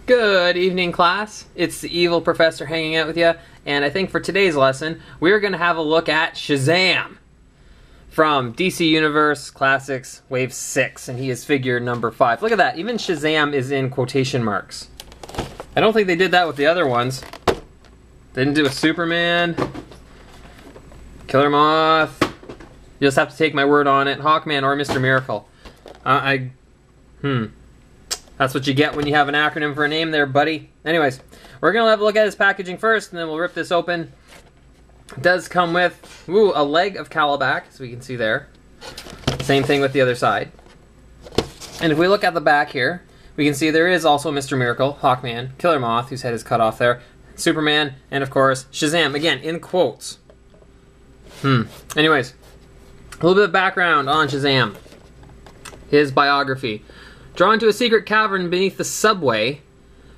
Good evening, class. It's the evil professor hanging out with you, and I think for today's lesson, we're going to have a look at Shazam from DC Universe Classics Wave 6, and he is figure number 5. Look at that, even Shazam is in quotation marks. I don't think they did that with the other ones. They didn't do a Superman, Killer Moth. You just have to take my word on it. Hawkman or Mr. Miracle. That's what you get when you have an acronym for a name there, buddy. Anyways, we're going to have a look at his packaging first, and then we'll rip this open. It does come with, a leg of Calabac, as we can see there. Same thing with the other side. And if we look at the back here, we can see there is also Mr. Miracle, Hawkman, Killer Moth, whose head is cut off there, Superman, and of course, Shazam, again, in quotes. Anyways, a little bit of background on Shazam. His biography. Drawn to a secret cavern beneath the subway.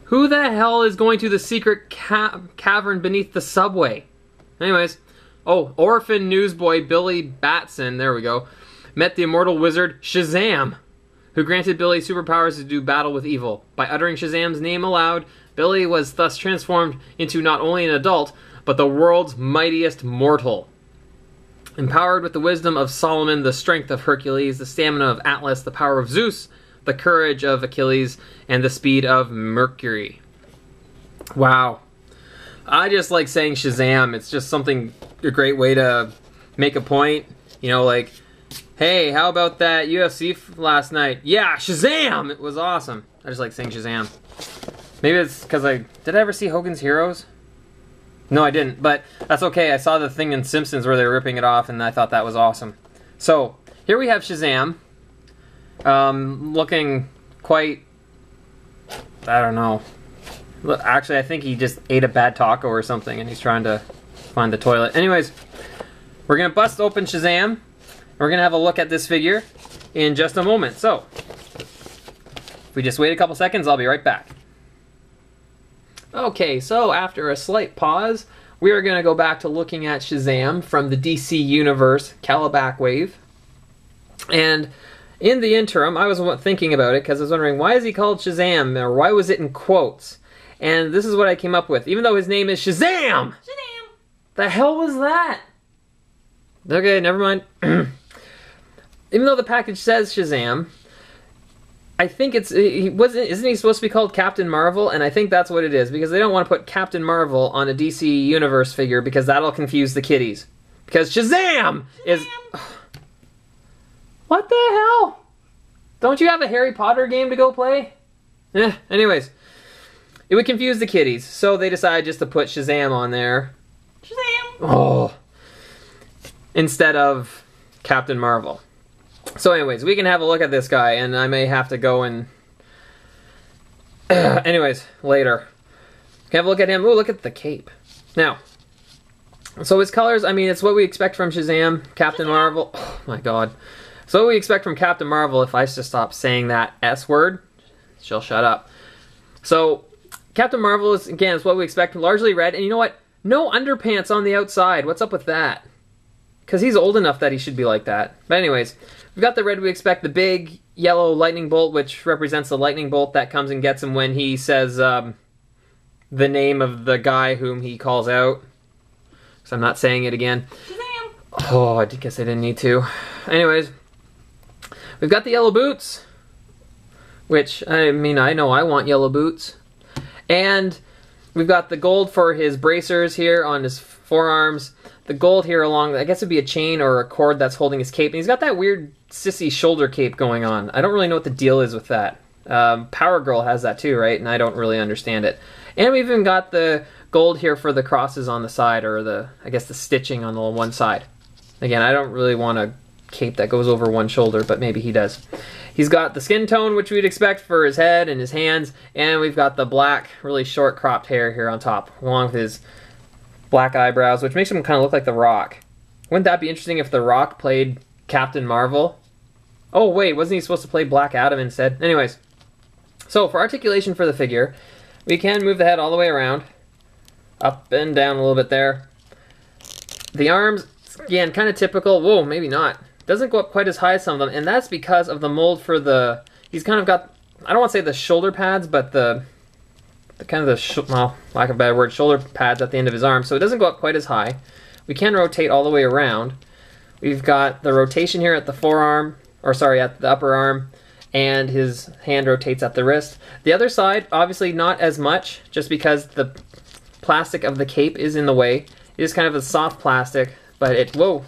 Who the hell is going to the secret cavern beneath the subway? Anyways, orphan newsboy Billy Batson, there we go, met the immortal wizard Shazam, who granted Billy superpowers to do battle with evil. By uttering Shazam's name aloud, Billy was thus transformed into not only an adult, but the world's mightiest mortal. Empowered with the wisdom of Solomon, the strength of Hercules, the stamina of Atlas, the power of Zeus, the courage of Achilles, and the speed of Mercury. Wow. I just like saying Shazam. It's just a great way to make a point. You know, like, hey, how about that UFC last night? Yeah, Shazam! It was awesome. I just like saying Shazam. Maybe it's because did I ever see Hogan's Heroes? No, I didn't, but that's okay. I saw the thing in Simpsons where they were ripping it off, and I thought that was awesome. So, here we have Shazam. Looking quite, I don't know. Actually, I think he just ate a bad taco or something, and he's trying to find the toilet. Anyways, we're going to bust open Shazam. We're going to have a look at this figure in just a moment. So, if we just wait a couple seconds, I'll be right back. Okay, so after a slight pause, we are going to go back to looking at Shazam from the DC Universe Calabac Wave. And in the interim, I was thinking about it because I was wondering, why is he called Shazam, or why was it in quotes? And this is what I came up with. Even though his name is Shazam! Shazam! The hell was that? Okay, never mind. Even though the package says Shazam, I think isn't he supposed to be called Captain Marvel? And I think that's what it is, because they don't want to put Captain Marvel on a DC Universe figure because that'll confuse the kiddies. Because Shazam! is... What the hell? Don't you have a Harry Potter game to go play? Anyways. It would confuse the kiddies, so they decided just to put Shazam on there. Shazam! Oh. Instead of Captain Marvel. So anyways, we can have a look at this guy, and I may have to go and... anyways, later. Can have a look at him. Ooh, look at the cape. Now, so his colors, I mean, it's what we expect from Shazam, Captain Marvel. Oh my god. So what we expect from Captain Marvel, if I just stop saying that S word, she'll shut up. So, Captain Marvel is, again, is what we expect, largely red, and you know what? No underpants on the outside. What's up with that? Because he's old enough that he should be like that. But anyways, we've got the red we expect, the big yellow lightning bolt, which represents the lightning bolt that comes and gets him when he says the name of the guy whom he calls out. So I'm not saying it again. Shazam! Oh, I guess I didn't need to. Anyways. We've got the yellow boots, which, I mean, I know I want yellow boots. And we've got the gold for his bracers here on his forearms. The gold here along, I guess it'd be a chain or a cord that's holding his cape. And he's got that weird sissy shoulder cape going on. I don't really know what the deal is with that. Power Girl has that too, right? And I don't really understand it. And we've even got the gold here for the crosses on the side, or I guess the stitching on the one side. Again, I don't really want a cape that goes over one shoulder, but maybe he does. He's got the skin tone, which we'd expect for his head and his hands, and we've got the black, really short cropped hair here on top, along with his black eyebrows, which makes him kind of look like The Rock. Wouldn't that be interesting if The Rock played Captain Marvel? Oh wait, wasn't he supposed to play Black Adam instead? Anyways, so for articulation for the figure, we can move the head all the way around, up and down a little bit there. The arms, again, kind of typical. Whoa, maybe not. doesn't go up quite as high as some of them, and that's because of the mold for the... He's kind of got, I don't want to say the shoulder pads, but the kind of the, well, lack of a better word, shoulder pads at the end of his arm, so it doesn't go up quite as high. We can rotate all the way around. We've got the rotation here at the forearm, or sorry, at the upper arm, and his hand rotates at the wrist. The other side, obviously not as much, just because the plastic of the cape is in the way. It is kind of a soft plastic, but it, whoa,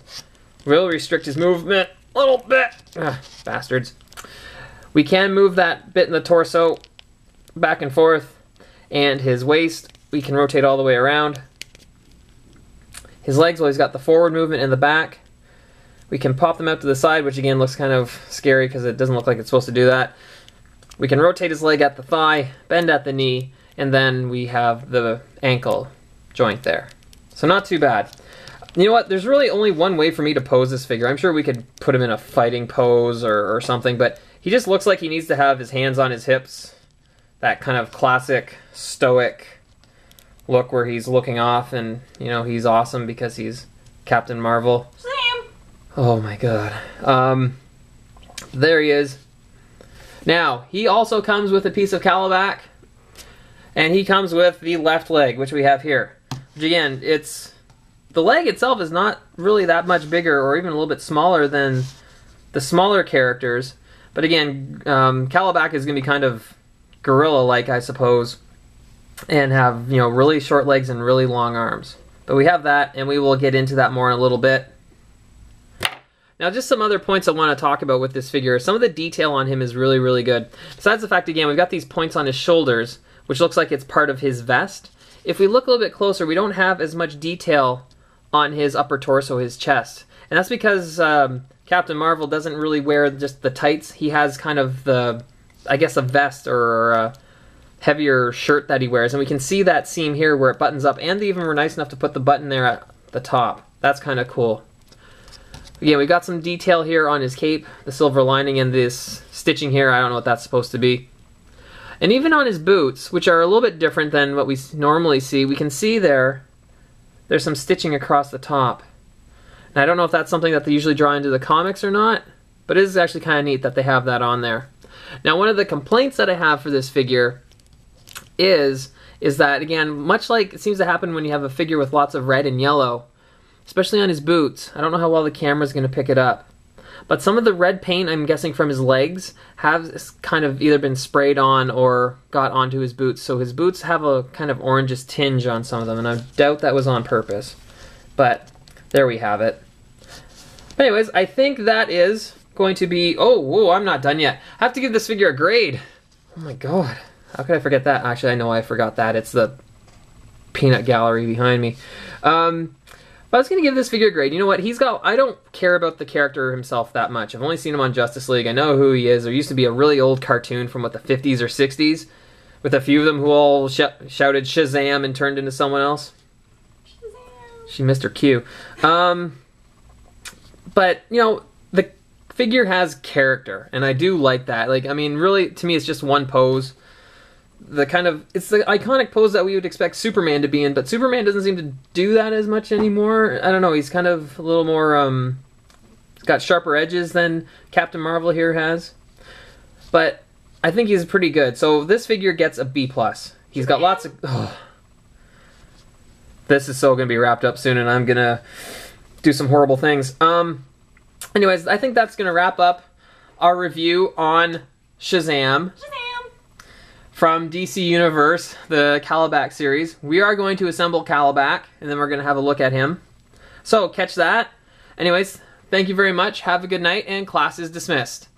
will restrict his movement a little bit. Ugh, bastards. We can move that bit in the torso back and forth, and his waist, we can rotate all the way around. His legs, well, he's got the forward movement in the back. We can pop them out to the side, which again looks kind of scary because it doesn't look like it's supposed to do that. We can rotate his leg at the thigh, bend at the knee, and then we have the ankle joint there. So not too bad. You know what? There's really only one way for me to pose this figure. I'm sure we could put him in a fighting pose or something, but he just looks like he needs to have his hands on his hips. That kind of classic stoic look where he's looking off and, you know, he's awesome because he's Captain Marvel. Sam! Oh my god. There he is. Now, he also comes with a piece of Calabac, and he comes with the left leg, which we have here. Which again, it's... The leg itself is not really that much bigger or even a little bit smaller than the smaller characters. But again, Calabac is going to be kind of gorilla-like, I suppose, and have, you know, really short legs and really long arms. But we have that, and we will get into that more in a little bit. Now, just some other points I want to talk about with this figure. Some of the detail on him is really, really good. Besides the fact, again, we've got these points on his shoulders, which looks like it's part of his vest. If we look a little bit closer, we don't have as much detail on his upper torso, his chest. And that's because Captain Marvel doesn't really wear just the tights. He has kind of the, I guess, a vest or a heavier shirt that he wears. And we can see that seam here where it buttons up. And they even were nice enough to put the button there at the top. That's kind of cool. Again, we've got some detail here on his cape, the silver lining and this stitching here. I don't know what that's supposed to be. And even on his boots, which are a little bit different than what we normally see, we can see there's some stitching across the top. And I don't know if that's something that they usually draw into the comics or not, but it is actually kind of neat that they have that on there. Now, one of the complaints that I have for this figure is that, again, much like it seems to happen when you have a figure with lots of red and yellow, especially on his boots. I don't know how well the camera's going to pick it up. But some of the red paint, I'm guessing from his legs, has kind of either been sprayed on or got onto his boots. So his boots have a kind of orangish tinge on some of them, and I doubt that was on purpose. But there we have it. But anyways, I think that is going to be... Oh, whoa, I'm not done yet. I have to give this figure a grade. Oh my god. How could I forget that? Actually, I know I forgot that. It's the peanut gallery behind me. But I was going to give this figure a grade. You know what? I don't care about the character himself that much. I've only seen him on Justice League. I know who he is. There used to be a really old cartoon from, what, the 50s or 60s? With a few of them who all shouted Shazam and turned into someone else. Shazam. She missed her cue. But, you know, the figure has character. And I do like that. Like, I mean, really, to me, it's just one pose. It's the iconic pose that we would expect Superman to be in, but Superman doesn't seem to do that as much anymore. I don't know, he's kind of a little more, he's got sharper edges than Captain Marvel here has. But I think he's pretty good. So this figure gets a B+. He's got lots of... Oh. This is so going to be wrapped up soon, and I'm going to do some horrible things. Anyways, I think that's going to wrap up our review on Shazam. From DC Universe, the Calabac series. We are going to assemble Calabac, and then we're going to have a look at him. So, catch that. Anyways, thank you very much. Have a good night, and class is dismissed.